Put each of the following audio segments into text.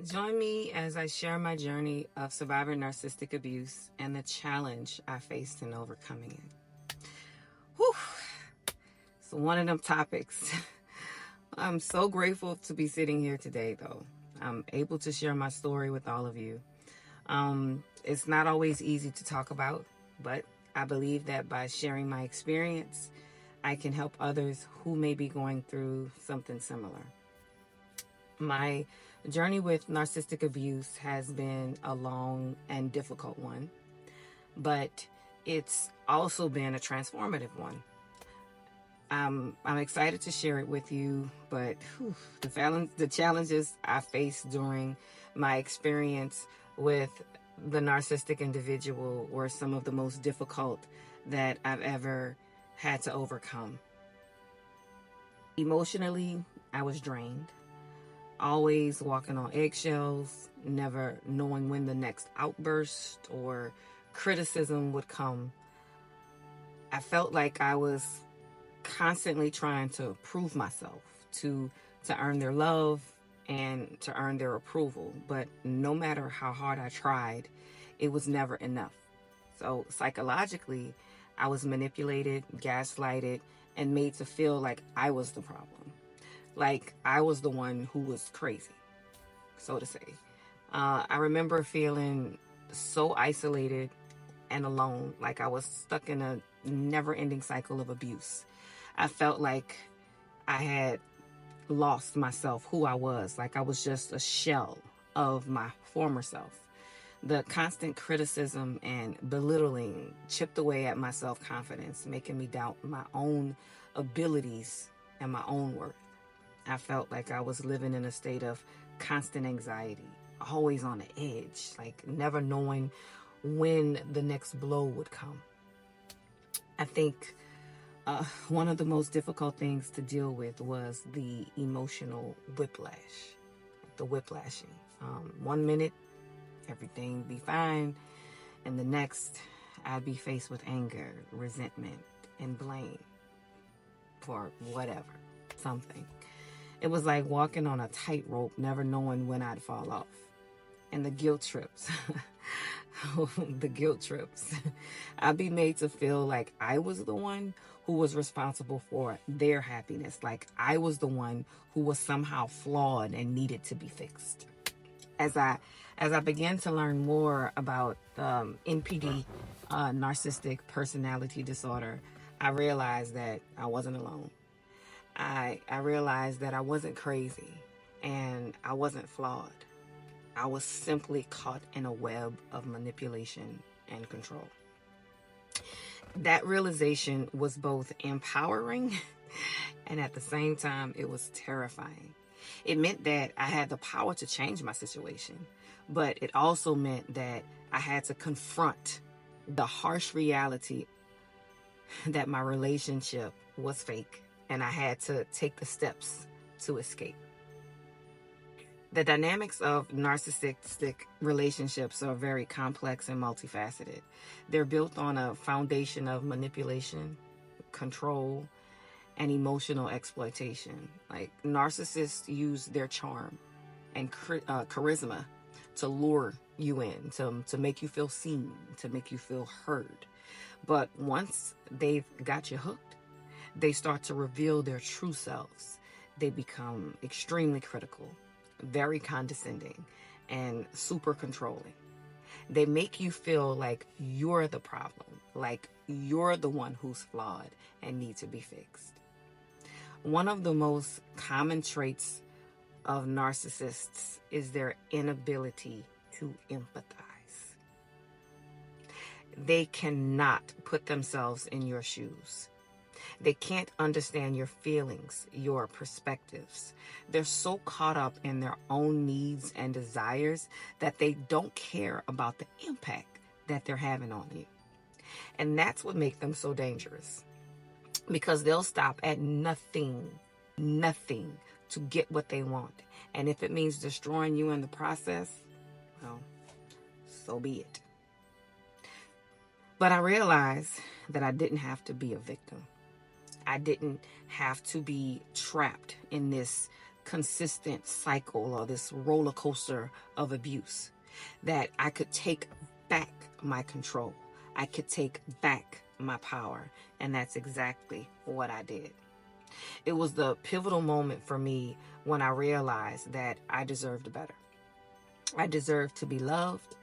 Join me as I share my journey of surviving narcissistic abuse and the challenge I faced in overcoming it. Whew. It's one of them topics. I'm so grateful to be sitting here today, though. I'm able to share my story with all of you. It's not always easy to talk about, but I believe that by sharing my experience, I can help others who may be going through something similar. My journey with narcissistic abuse has been a long and difficult one, but it's also been a transformative one. I'm excited to share it with you, but the challenges I faced during my experience with the narcissistic individual were some of the most difficult that I've ever had to overcome. Emotionally, I was drained, always walking on eggshells, never knowing when the next outburst or criticism would come. I felt like I was constantly trying to prove myself, to earn their love and to earn their approval. But no matter how hard I tried, it was never enough. So psychologically, I was manipulated, gaslighted, and made to feel like I was the problem. Like I was the one who was crazy, so to say. I remember feeling so isolated and alone, like I was stuck in a never-ending cycle of abuse. I felt like I had lost myself, who I was, like I was just a shell of my former self. The constant criticism and belittling chipped away at my self-confidence, making me doubt my own abilities and my own worth. I felt like I was living in a state of constant anxiety, always on the edge, like never knowing when the next blow would come. I think one of the most difficult things to deal with was the emotional whiplash, the whiplashing. 1 minute, everything be fine, and the next, I'd be faced with anger, resentment, and blame for whatever, something. It was like walking on a tightrope, never knowing when I'd fall off. And the guilt trips. The guilt trips. I'd be made to feel like I was the one who was responsible for their happiness. Like I was the one who was somehow flawed and needed to be fixed. As I began to learn more about NPD, narcissistic personality disorder, I realized that I wasn't alone. I realized that I wasn't crazy and I wasn't flawed. I was simply caught in a web of manipulation and control. That realization was both empowering and at the same time, it was terrifying. It meant that I had the power to change my situation, but it also meant that I had to confront the harsh reality that my relationship was fake and I had to take the steps to escape. The dynamics of narcissistic relationships are very complex and multifaceted. They're built on a foundation of manipulation, control, and emotional exploitation. Like narcissists use their charm and charisma to lure you in, to make you feel seen, to make you feel heard. But once they've got you hooked, they start to reveal their true selves. They become extremely critical, very condescending, and super controlling. They make you feel like you're the problem, like you're the one who's flawed and needs to be fixed. One of the most common traits of narcissists is their inability to empathize. They cannot put themselves in your shoes. They can't understand your feelings, your perspectives. They're so caught up in their own needs and desires that they don't care about the impact that they're having on you. And that's what makes them so dangerous, because they'll stop at nothing to get what they want. And if it means destroying you in the process, well, so be it. But I realized that I didn't have to be a victim. I didn't have to be trapped in this consistent cycle or this roller coaster of abuse, that I could take back my control. I could take back my power. And that's exactly what I did. It was the pivotal moment for me when I realized that I deserved better. I deserved to be loved.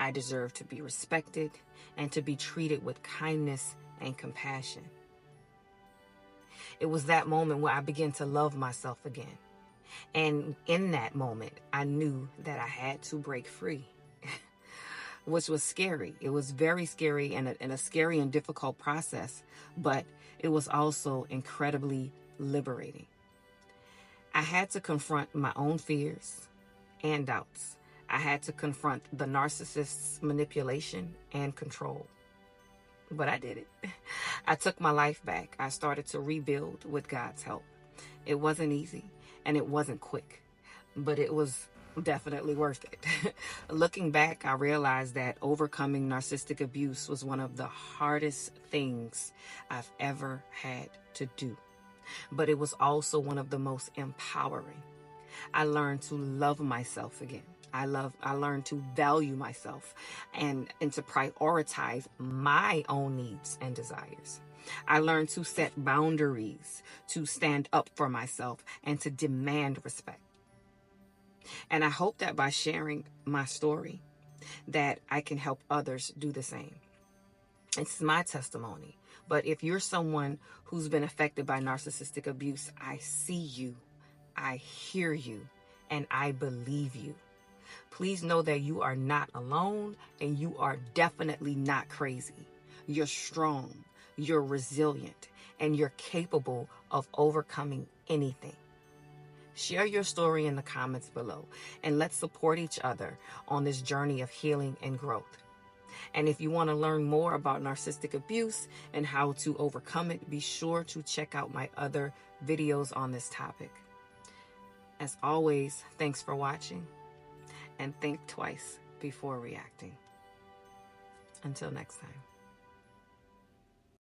I deserved to be respected and to be treated with kindness and compassion. It was that moment where I began to love myself again. And in that moment, I knew that I had to break free, which was scary. It was very scary and a scary and difficult process, but it was also incredibly liberating. I had to confront my own fears and doubts. I had to confront the narcissist's manipulation and control. But I did it. I took my life back. I started to rebuild with God's help. It wasn't easy and it wasn't quick, but it was definitely worth it. Looking back, I realized that overcoming narcissistic abuse was one of the hardest things I've ever had to do, but it was also one of the most empowering. I learned to love myself again. I learned to value myself and to prioritize my own needs and desires. I learned to set boundaries, to stand up for myself, and to demand respect. And I hope that by sharing my story, that I can help others do the same. It's my testimony. But if you're someone who's been affected by narcissistic abuse, I see you, I hear you, and I believe you. Please know that you are not alone and you are definitely not crazy. You're strong, you're resilient, and you're capable of overcoming anything. Share your story in the comments below and let's support each other on this journey of healing and growth. And if you want to learn more about narcissistic abuse and how to overcome it, be sure to check out my other videos on this topic. As always, thanks for watching. And think twice before reacting. Until next time.